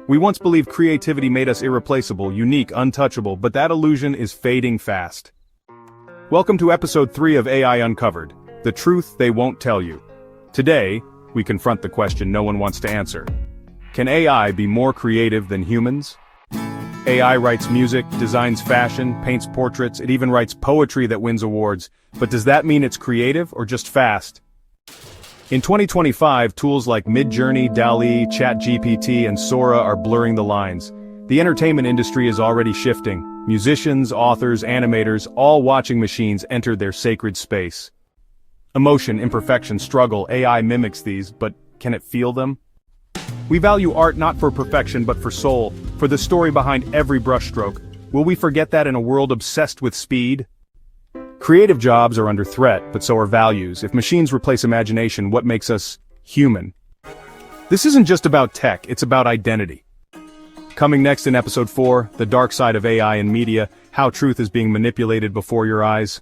We once believed creativity made us irreplaceable, unique, untouchable, but that illusion is fading fast. Welcome to episode 3 of AI Uncovered, the truth they won't tell you. Today, we confront the question no one wants to answer. Can AI be more creative than humans? AI writes music, designs fashion, paints portraits, it even writes poetry that wins awards. But does that mean it's creative or just fast? In 2025, tools like Midjourney, DALL-E, ChatGPT, and Sora are blurring the lines. The entertainment industry is already shifting. Musicians, authors, animators, all watching machines enter their sacred space. Emotion, imperfection, struggle, AI mimics these, but can it feel them? We value art not for perfection but for soul, for the story behind every brushstroke. Will we forget that in a world obsessed with speed? Creative jobs are under threat, but so are values. If machines replace imagination, what makes us human? This isn't just about tech, it's about identity. Coming next in episode 4, the dark side of AI in media, how truth is being manipulated before your eyes.